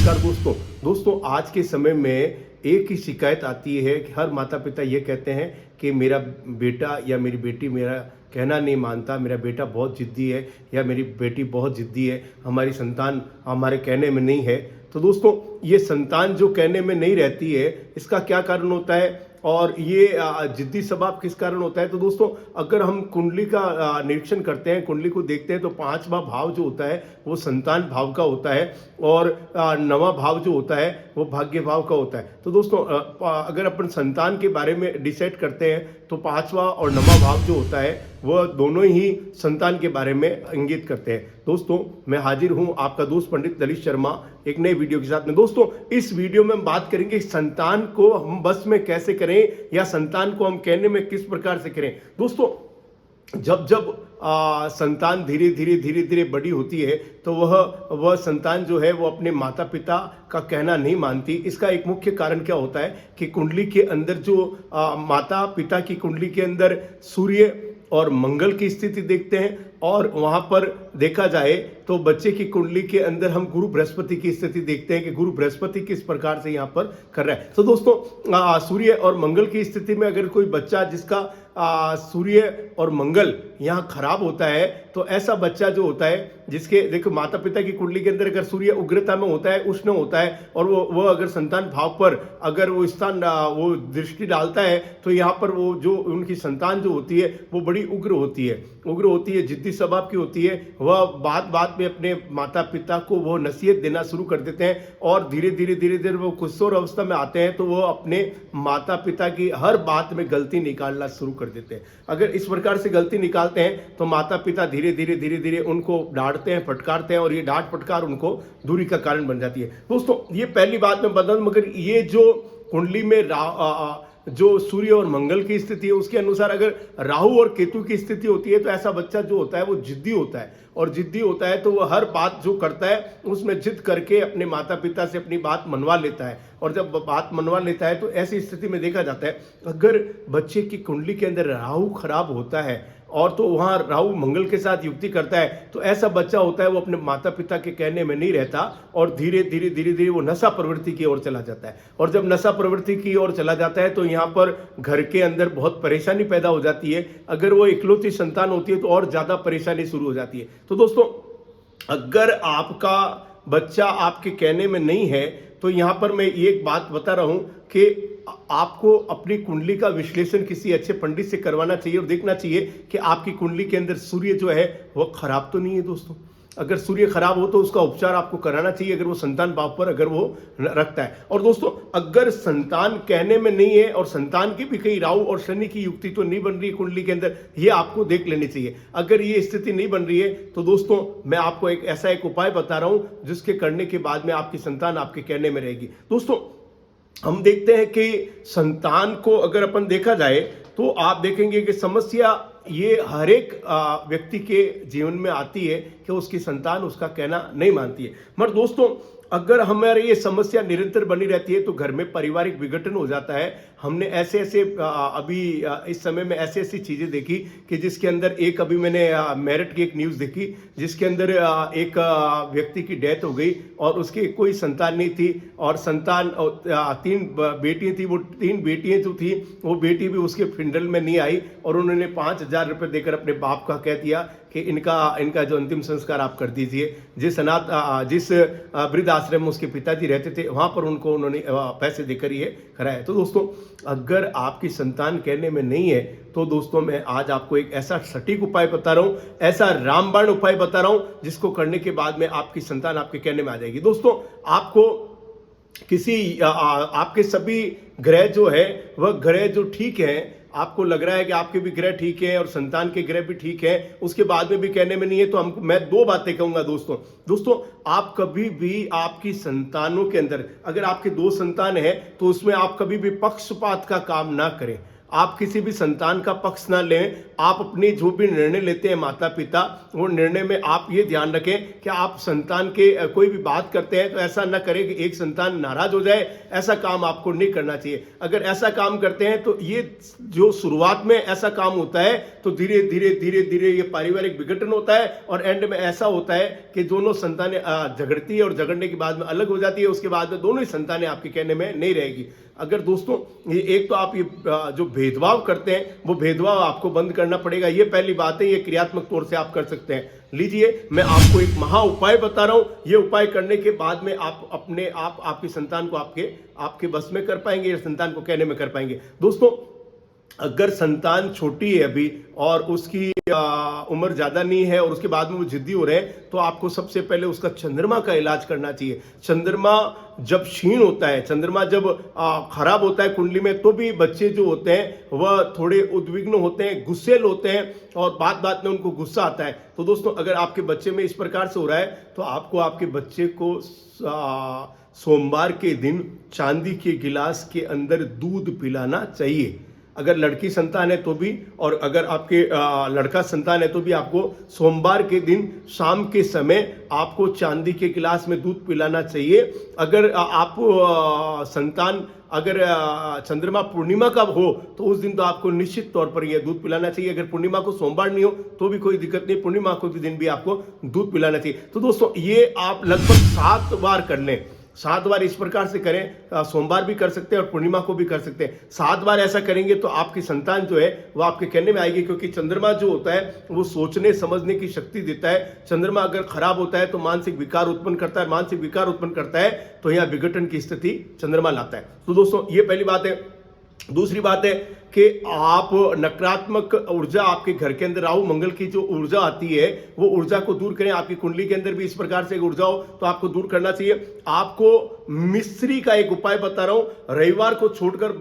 नमस्कार दोस्तों आज के समय में एक ही शिकायत आती है कि हर माता पिता ये कहते हैं कि मेरा बेटा या मेरी बेटी मेरा कहना नहीं मानता, मेरा बेटा बहुत ज़िद्दी है या मेरी बेटी बहुत ज़िद्दी है, हमारी संतान हमारे कहने में नहीं है। तो दोस्तों ये संतान जो कहने में नहीं रहती है, इसका क्या कारण होता है और ये ज़िद्दी स्वभाव किस कारण होता है? तो दोस्तों अगर हम कुंडली का निरीक्षण करते हैं, कुंडली को देखते हैं तो 5वां भाव जो होता है वो संतान भाव का होता है और 9वां भाव जो होता है वो भाग्य भाव का होता है। तो दोस्तों अगर अपन संतान के बारे में डिसाइड करते हैं तो 5वां और 9वां भाव जो होता है वह दोनों ही संतान के बारे में इंगित करते हैं। दोस्तों मैं हाजिर हूं आपका दोस्त पंडित ललित शर्मा एक नए वीडियो के साथ में। दोस्तों इस वीडियो में हम बात करेंगे संतान को हम बस में कैसे करें या संतान को हम कहने में किस प्रकार से करें। दोस्तों जब संतान धीरे धीरे बड़ी होती है तो वह संतान जो है वो अपने माता पिता का कहना नहीं मानती। इसका एक मुख्य कारण क्या होता है कि कुंडली के अंदर जो माता पिता की कुंडली के अंदर सूर्य और मंगल की स्थिति देखते हैं और वहां पर देखा जाए तो बच्चे की कुंडली के अंदर हम गुरु बृहस्पति की स्थिति देखते हैं कि गुरु बृहस्पति किस प्रकार से यहाँ पर कर रहा है। तो दोस्तों सूर्य और मंगल की स्थिति में अगर कोई बच्चा जिसका सूर्य और मंगल यहाँ खराब होता है तो ऐसा बच्चा जो होता है जिसके देखो माता पिता की कुंडली के अंदर अगर सूर्य उग्रता में होता है, उष्ण होता है और वो अगर संतान भाव पर अगर वो स्थान वो दृष्टि डालता है तो यहाँ पर वो जो उनकी संतान जो होती है वो बड़ी उग्र होती है, जिद्दी स्वभाव की होती है। वह बात में अपने माता पिता को वो नसीहत देना शुरू कर देते हैं और धीरे धीरे वो किशोर अवस्था में आते हैं तो वो अपने माता पिता की हर बात में गलती निकालना शुरू कर देते हैं। अगर इस प्रकार से गलती निकालते हैं तो माता पिता धीरे धीरे उनको डांटते हैं, फटकारते हैं और ये डांट फटकार उनको दूरी का कारण बन जाती है। दोस्तों ये पहली बात मैं बता दूं, मगर ये जो कुंडली में जो सूर्य और मंगल की स्थिति है उसके अनुसार अगर राहु और केतु की स्थिति होती है तो ऐसा बच्चा जो होता है वो जिद्दी होता है और जिद्दी होता है तो वह हर बात जो करता है उसमें जिद करके अपने माता पिता से अपनी बात मनवा लेता है और जब बात मनवा लेता है तो ऐसी स्थिति में देखा जाता है अगर बच्चे की कुंडली के अंदर राहु खराब होता है और तो वहाँ राहु मंगल के साथ युक्ति करता है तो ऐसा बच्चा होता है वो अपने माता पिता के कहने में नहीं रहता और धीरे धीरे वो नशा प्रवृत्ति की ओर चला जाता है और जब नशा प्रवृत्ति की ओर चला जाता है तो यहाँ पर घर के अंदर बहुत परेशानी पैदा हो जाती है। अगर वो इकलौती संतान होती है तो और ज़्यादा परेशानी शुरू हो जाती है। तो दोस्तों अगर आपका बच्चा आपके कहने में नहीं है तो यहाँ पर मैं एक बात बता रहा हूँ कि आपको अपनी कुंडली का विश्लेषण किसी अच्छे पंडित से करवाना चाहिए और देखना चाहिए कि आपकी कुंडली के अंदर सूर्य जो है वह खराब तो नहीं है। दोस्तों अगर सूर्य खराब हो तो उसका उपचार आपको कराना चाहिए अगर वो संतान भाव पर अगर वो रखता है। और दोस्तों अगर संतान कहने में नहीं है और संतान की भी कहीं राहु और शनि की युक्ति तो नहीं बन रही है कुंडली के अंदर, ये आपको देख लेनी चाहिए। अगर ये स्थिति नहीं बन रही है तो दोस्तों मैं आपको एक उपाय बता रहा हूं जिसके करने के बाद में आपकी संतान आपके कहने में रहेगी। दोस्तों हम देखते हैं कि संतान को अगर अपन देखा जाए तो आप देखेंगे कि समस्या ये हर एक व्यक्ति के जीवन में आती है कि उसकी संतान उसका कहना नहीं मानती है। मगर दोस्तों अगर हमारे ये समस्या निरंतर बनी रहती है तो घर में पारिवारिक विघटन हो जाता है। हमने ऐसे अभी इस समय में ऐसी चीज़ें देखी कि जिसके अंदर एक अभी मैंने मेरठ की एक न्यूज़ देखी जिसके अंदर एक व्यक्ति की डेथ हो गई और उसकी कोई संतान नहीं थी और संतान 3 बेटियां थी। वो 3 बेटियां जो थी वो बेटी भी उसके फिंडल में नहीं आई और उन्होंने 5,000 रुपये देकर अपने बाप का कह दिया कि इनका जो अंतिम संस्कार आप कर दीजिए। जिस वृद्ध आश्रम में उसके पिताजी रहते थे वहां पर उन्होंने पैसे देकर ये कराया। तो दोस्तों अगर आपकी संतान कहने में नहीं है तो दोस्तों मैं आज आपको एक ऐसा सटीक उपाय बता रहा हूं, ऐसा रामबाण उपाय बता रहा हूं जिसको करने के बाद में आपकी संतान आपके कहने में आ जाएगी। दोस्तों आपको आपके सभी ग्रह जो है वह ग्रह जो ठीक है, आपको लग रहा है कि आपके भी ग्रह ठीक है और संतान के ग्रह भी ठीक है, उसके बाद में भी कहने में नहीं है तो मैं 2 बातें कहूंगा। दोस्तों आप कभी भी आपकी संतानों के अंदर अगर आपके 2 संतान है तो उसमें आप कभी भी पक्षपात का काम ना करें। आप किसी भी संतान का पक्ष ना लें। आप अपनी जो भी निर्णय लेते हैं माता पिता, वो निर्णय में आप ये ध्यान रखें कि आप संतान के कोई भी बात करते हैं तो ऐसा ना करें कि एक संतान नाराज हो जाए। ऐसा काम आपको नहीं करना चाहिए। अगर ऐसा काम करते हैं तो ये जो शुरुआत में ऐसा काम होता है तो धीरे धीरे धीरे धीरे ये पारिवारिक विघटन होता है और एंड में ऐसा होता है कि दोनों संतानें झगड़ती है और झगड़ने के बाद में अलग हो जाती है। उसके बाद में दोनों ही संतानें आपके कहने में नहीं रहेगी। अगर दोस्तों ये एक तो आप ये जो भेदभाव करते हैं वो भेदभाव आपको बंद करना पड़ेगा। ये पहली बात है, ये क्रियात्मक तौर से आप कर सकते हैं। लीजिए, मैं आपको एक महा उपाय बता रहा हूं। ये उपाय करने के बाद में आप अपने आप आपकी संतान को आपके बस में कर पाएंगे या संतान को कहने में कर पाएंगे। दोस्तों, अगर संतान छोटी है अभी और उसकी उम्र ज्यादा नहीं है और उसके बाद में वो जिद्दी हो रहे हैं, तो आपको सबसे पहले उसका चंद्रमा का इलाज करना चाहिए। चंद्रमा जब क्षीण होता है, चंद्रमा जब खराब होता है कुंडली में, तो भी बच्चे जो होते हैं वह थोड़े उद्विग्न होते हैं, गुस्सेल होते हैं और बात बात में उनको गुस्सा आता है। तो दोस्तों, अगर आपके बच्चे में इस प्रकार से हो रहा है तो आपको आपके बच्चे को सोमवार के दिन चांदी के गिलास के अंदर दूध पिलाना चाहिए। अगर लड़की संतान है तो भी, और अगर आपके लड़का संतान है तो भी आपको सोमवार के दिन शाम के समय आपको चांदी के गिलास में दूध पिलाना चाहिए। अगर आप संतान अगर चंद्रमा पूर्णिमा का हो तो उस दिन तो आपको निश्चित तौर पर यह दूध पिलाना चाहिए। अगर पूर्णिमा को सोमवार नहीं हो तो भी कोई दिक्कत नहीं, पूर्णिमा को दिन भी आपको दूध पिलाना चाहिए। तो दोस्तों, ये आप लगभग 7 बार कर लें। 7 बार इस प्रकार से करें, सोमवार भी कर सकते हैं और पूर्णिमा को भी कर सकते हैं। 7 बार ऐसा करेंगे तो आपकी संतान जो है वो आपके कहने में आएगी, क्योंकि चंद्रमा जो होता है वो सोचने समझने की शक्ति देता है। चंद्रमा अगर खराब होता है तो मानसिक विकार उत्पन्न करता है, मानसिक विकार उत्पन्न करता है तो यहाँ विघटन की स्थिति चंद्रमा लाता है। तो दोस्तों, ये पहली बात है। दूसरी बात है कि आप नकारात्मक ऊर्जा आपके घर के अंदर, राहु मंगल की जो ऊर्जा आती है वो ऊर्जा को दूर करें। आपकी कुंडली के अंदर भी इस प्रकार से ऊर्जा हो तो आपको दूर करना चाहिए। आपको मिस्त्री का एक उपाय बता रहा हूं। रविवार को छोड़कर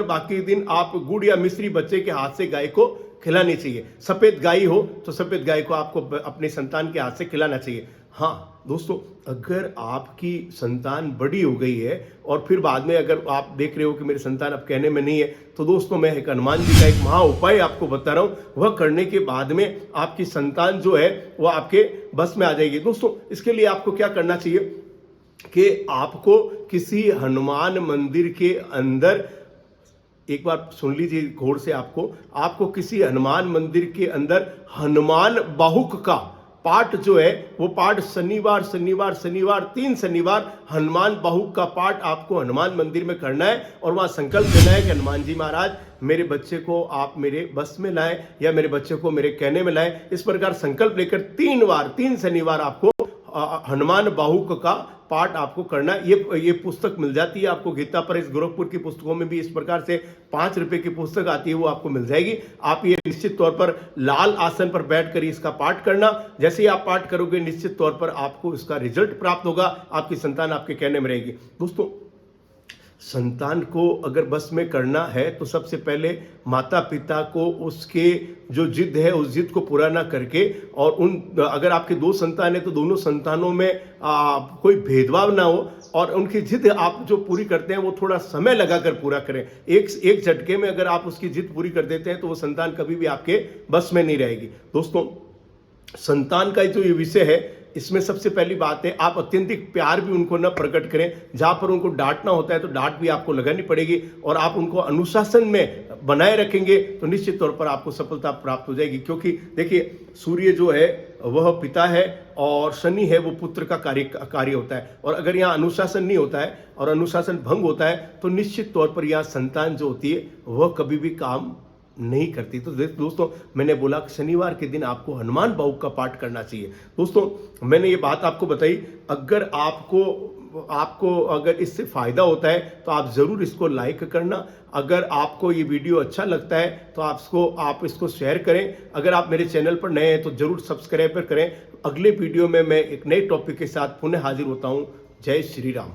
बाकी दिन आप गुड़ या मिश्री बच्चे के हाथ से गाय को खिलानी चाहिए। सफेद गाय हो तो सफेद गाय को आपको अपने संतान के हाथ से खिलाना चाहिए। हाँ दोस्तों, अगर आपकी संतान बड़ी हो गई है और फिर बाद में अगर आप देख रहे हो कि मेरी संतान अब कहने में नहीं है, तो दोस्तों मैं एक हनुमान जी का एक महा उपाय आपको बता रहा हूं। वह करने के बाद में आपकी संतान जो है वह आपके बस में आ जाएगी। दोस्तों, इसके लिए आपको क्या करना चाहिए कि आपको किसी हनुमान मंदिर के अंदर, एक बार सुन लीजिए गौर से, आपको किसी हनुमान मंदिर के अंदर हनुमान बाहुक का पाठ जो है वो पाठ शनिवार 3 शनिवार हनुमान बाहुक का पाठ आपको हनुमान मंदिर में करना है और वहां संकल्प लेना है कि हनुमान जी महाराज, मेरे बच्चे को आप मेरे बस में लाएं या मेरे बच्चे को मेरे कहने में लाएं। इस प्रकार संकल्प लेकर 3 शनिवार आपको हनुमान बाहुक का पाठ आपको करना। ये पुस्तक मिल जाती है आपको गीता पर, इस गोरखपुर की पुस्तकों में भी इस प्रकार से 5 रुपए की पुस्तक आती है, वो आपको मिल जाएगी। आप ये निश्चित तौर पर लाल आसन पर बैठकर इसका पाठ करना। जैसे ही आप पाठ करोगे निश्चित तौर पर आपको इसका रिजल्ट प्राप्त होगा, आपकी संतान आपके कहने में रहेगी। दोस्तों, संतान को अगर बस में करना है तो सबसे पहले माता पिता को उसके जो जिद है उस जिद को पूरा ना करके, और अगर आपके 2 संतान है तो दोनों संतानों में कोई भेदभाव ना हो और उनकी जिद आप जो पूरी करते हैं वो थोड़ा समय लगाकर पूरा करें। एक झटके में अगर आप उसकी जिद पूरी कर देते हैं तो वो संतान कभी भी आपके बस में नहीं रहेगी। दोस्तों, संतान का जो ये विषय है इसमें सबसे पहली बात है, आप अत्यंतिक प्यार भी उनको न प्रकट करें। जहां पर उनको डांटना होता है तो डांट भी आपको लगानी पड़ेगी और आप उनको अनुशासन में बनाए रखेंगे तो निश्चित तौर पर आपको सफलता प्राप्त हो जाएगी। क्योंकि देखिए, सूर्य जो है वह पिता है और शनि है वो पुत्र का कार्य होता है, और अगर यहाँ अनुशासन नहीं होता है और अनुशासन भंग होता है तो निश्चित तौर पर यहाँ संतान जो होती है वह कभी भी काम नहीं करती। तो दोस्तों, मैंने बोला कि शनिवार के दिन आपको हनुमान बाहुक का पाठ करना चाहिए। दोस्तों, मैंने ये बात आपको बताई। अगर आपको अगर इससे फायदा होता है तो आप जरूर इसको लाइक करना। अगर आपको ये वीडियो अच्छा लगता है तो आप इसको शेयर करें। अगर आप मेरे चैनल पर नए हैं तो जरूर सब्सक्राइब करें। अगले वीडियो में मैं एक नए टॉपिक के साथ पुनः हाजिर होता हूँ। जय श्री राम।